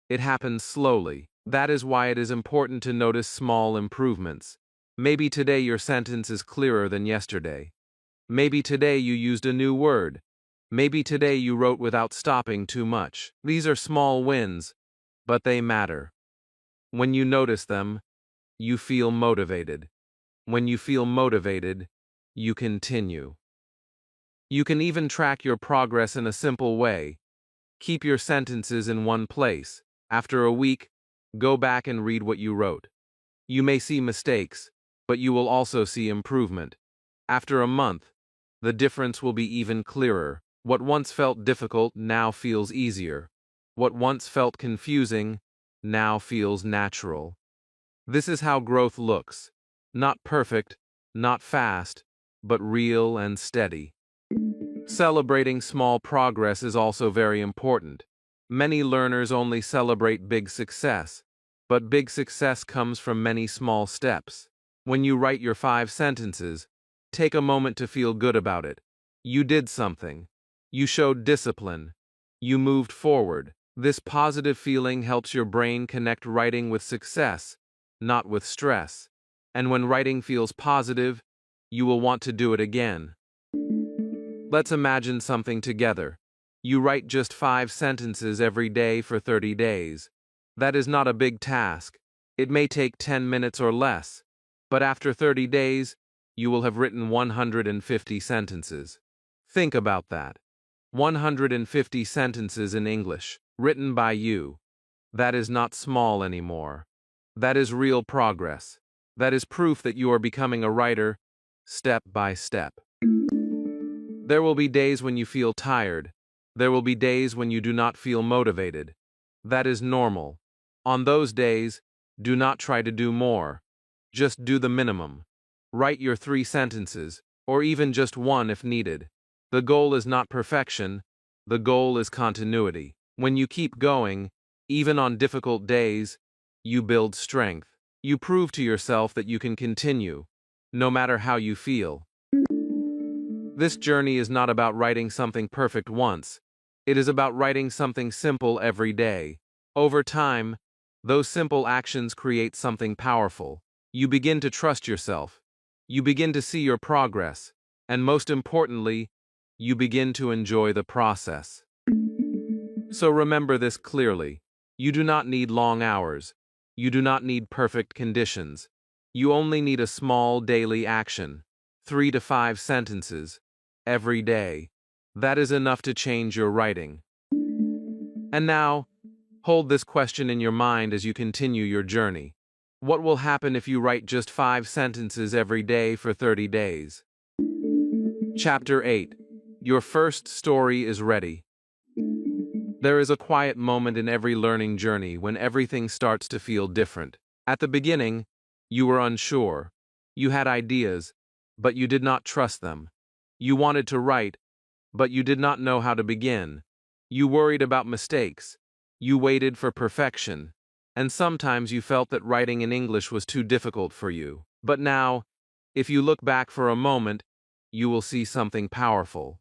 It happens slowly. That is why it is important to notice small improvements. Maybe today your sentence is clearer than yesterday. Maybe today you used a new word. Maybe today you wrote without stopping too much. These are small wins, but they matter. When you notice them, you feel motivated. When you feel motivated, you continue. You can even track your progress in a simple way. Keep your sentences in one place. After a week, go back and read what you wrote. You may see mistakes, but you will also see improvement. After a month, the difference will be even clearer. What once felt difficult now feels easier. What once felt confusing now feels natural. This is how growth looks. Not perfect, not fast, but real and steady. Celebrating small progress is also very important. Many learners only celebrate big success, but big success comes from many small steps. When you write your 5 sentences, take a moment to feel good about it. You did something. You showed discipline. You moved forward. This positive feeling helps your brain connect writing with success, not with stress. And when writing feels positive, you will want to do it again. Let's imagine something together. You write just 5 sentences every day for 30 days. That is not a big task. It may take 10 minutes or less, but after 30 days, you will have written 150 sentences. Think about that. 150 sentences in English, written by you. That is not small anymore. That is real progress. That is proof that you are becoming a writer, step by step. There will be days when you feel tired. There will be days when you do not feel motivated. That is normal. On those days, do not try to do more. Just do the minimum. Write your 3 sentences, or even just 1 if needed. The goal is not perfection. The goal is continuity. When you keep going, even on difficult days, you build strength. You prove to yourself that you can continue, no matter how you feel. This journey is not about writing something perfect once. It is about writing something simple every day. Over time, those simple actions create something powerful. You begin to trust yourself. You begin to see your progress. And most importantly, you begin to enjoy the process. So remember this clearly. You do not need long hours. You do not need perfect conditions. You only need a small daily action, 3 to 5 sentences, every day. That is enough to change your writing. And now, hold this question in your mind as you continue your journey. What will happen if you write just 5 sentences every day for 30 days? Chapter 8. Your first story is ready. There is a quiet moment in every learning journey when everything starts to feel different. At the beginning, you were unsure. You had ideas, but you did not trust them. You wanted to write, but you did not know how to begin. You worried about mistakes. You waited for perfection. And sometimes you felt that writing in English was too difficult for you. But now, if you look back for a moment, you will see something powerful.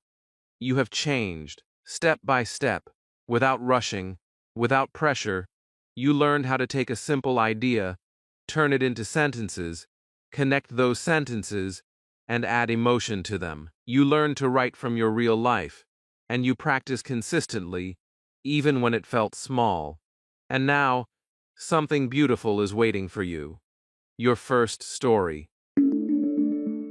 You have changed, step by step, without rushing, without pressure. You learned how to take a simple idea, turn it into sentences, connect those sentences, and add emotion to them. You learned to write from your real life, and you practiced consistently, even when it felt small. And now, something beautiful is waiting for you. Your first story.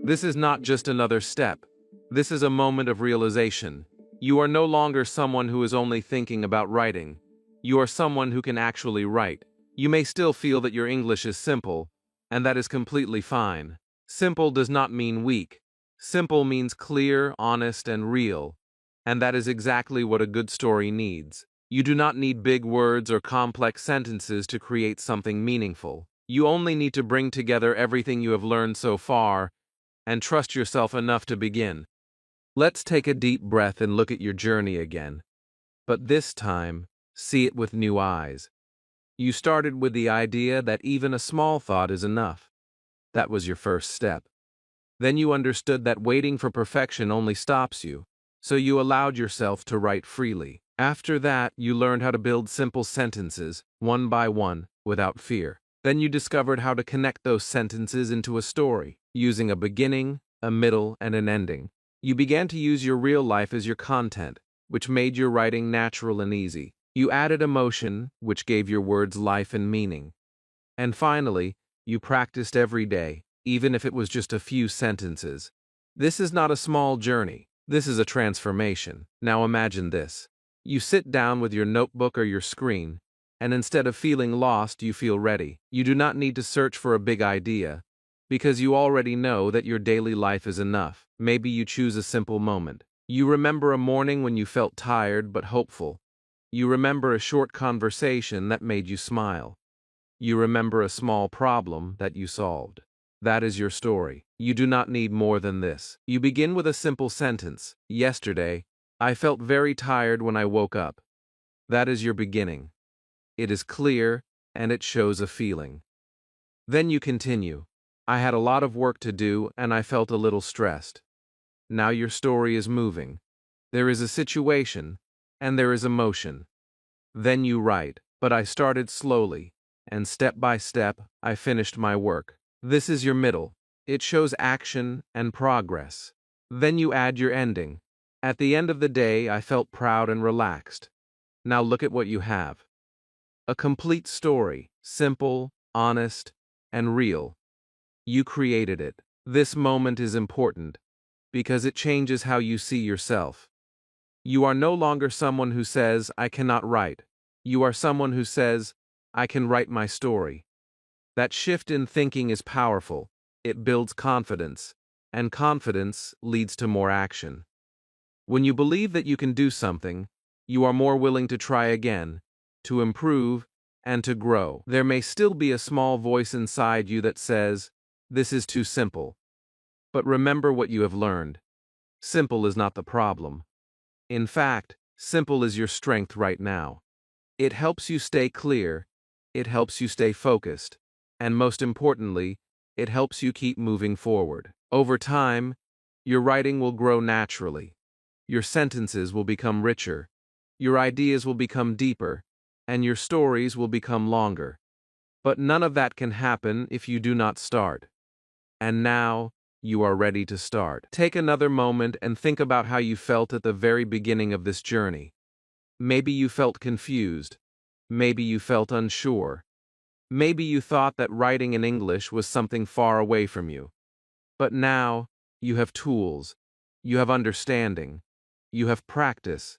This is not just another step. This is a moment of realization. You are no longer someone who is only thinking about writing. You are someone who can actually write. You may still feel that your English is simple, and that is completely fine. Simple does not mean weak. Simple means clear, honest, and real. And that is exactly what a good story needs. You do not need big words or complex sentences to create something meaningful. You only need to bring together everything you have learned so far and trust yourself enough to begin. Let's take a deep breath and look at your journey again. But this time, see it with new eyes. You started with the idea that even a small thought is enough. That was your first step. Then you understood that waiting for perfection only stops you, so you allowed yourself to write freely. After that, you learned how to build simple sentences, one by one, without fear. Then you discovered how to connect those sentences into a story, using a beginning, a middle, and an ending. You began to use your real life as your content, which made your writing natural and easy. You added emotion, which gave your words life and meaning. And finally, you practiced every day, even if it was just a few sentences. This is not a small journey. This is a transformation. Now imagine this. You sit down with your notebook or your screen, and instead of feeling lost, you feel ready. You do not need to search for a big idea, because you already know that your daily life is enough. Maybe you choose a simple moment. You remember a morning when you felt tired but hopeful. You remember a short conversation that made you smile. You remember a small problem that you solved. That is your story. You do not need more than this. You begin with a simple sentence. Yesterday, I felt very tired when I woke up. That is your beginning. It is clear, and it shows a feeling. Then you continue. I had a lot of work to do, and I felt a little stressed. Now your story is moving. There is a situation, and there is emotion. Then you write, but I started slowly, and step by step, I finished my work. This is your middle. It shows action and progress. Then you add your ending. At the end of the day, I felt proud and relaxed. Now look at what you have. A complete story, simple, honest, and real. You created it. This moment is important, because it changes how you see yourself. You are no longer someone who says, I cannot write. You are someone who says, I can write my story. That shift in thinking is powerful. It builds confidence, and confidence leads to more action. When you believe that you can do something, you are more willing to try again, to improve, and to grow. There may still be a small voice inside you that says, this is too simple. But remember what you have learned. Simple is not the problem. In fact, simple is your strength right now. It helps you stay clear, it helps you stay focused, and most importantly, it helps you keep moving forward. Over time, Your writing will grow naturally. Your sentences will become richer. Your ideas will become deeper. And your stories will become longer. But none of that can happen if you do not start. And now, you are ready to start. Take another moment and think about how you felt at the very beginning of this journey. Maybe you felt confused. Maybe you felt unsure. Maybe you thought that writing in English was something far away from you. But now, you have tools. You have understanding. You have practice.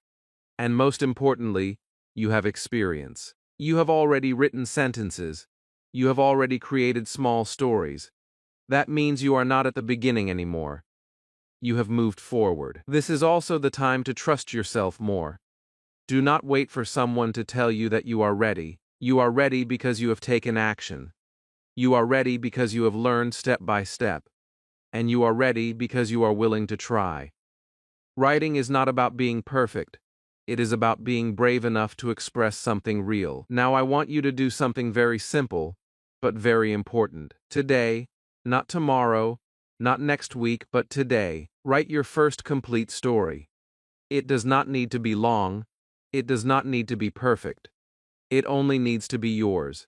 And most importantly, you have experience. You have already written sentences. You have already created small stories. That means you are not at the beginning anymore. You have moved forward. This is also the time to trust yourself more. Do not wait for someone to tell you that you are ready. You are ready because you have taken action. You are ready because you have learned step by step. And you are ready because you are willing to try. Writing is not about being perfect. It is about being brave enough to express something real. Now I want you to do something very simple, but very important. Today, not tomorrow, not next week, but today, write your first complete story. It does not need to be long. It does not need to be perfect. It only needs to be yours.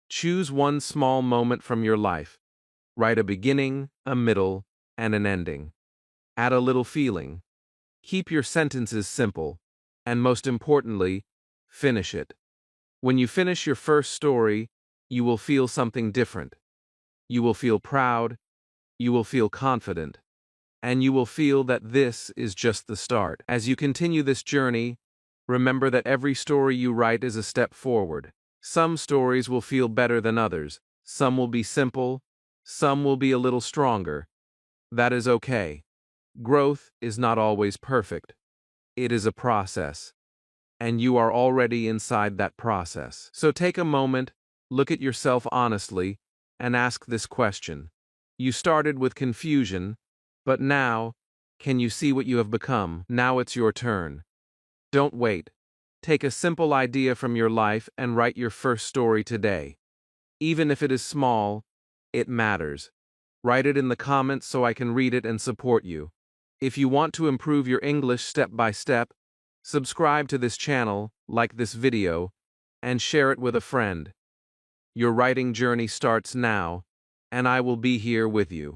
Choose one small moment from your life. Write a beginning, a middle, and an ending. Add a little feeling. Keep your sentences simple. And most importantly, finish it. When you finish your first story, you will feel something different. You will feel proud. You will feel confident. And you will feel that this is just the start. As you continue this journey, remember that every story you write is a step forward. Some stories will feel better than others. Some will be simple. Some will be a little stronger. That is okay. Growth is not always perfect. It is a process. And you are already inside that process. So take a moment, look at yourself honestly, and ask this question. You started with confusion, but now, can you see what you have become? Now it's your turn. Don't wait. Take a simple idea from your life and write your first story today. Even if it is small, it matters. Write it in the comments so I can read it and support you. If you want to improve your English step by step, subscribe to this channel, like this video, and share it with a friend. Your writing journey starts now, and I will be here with you.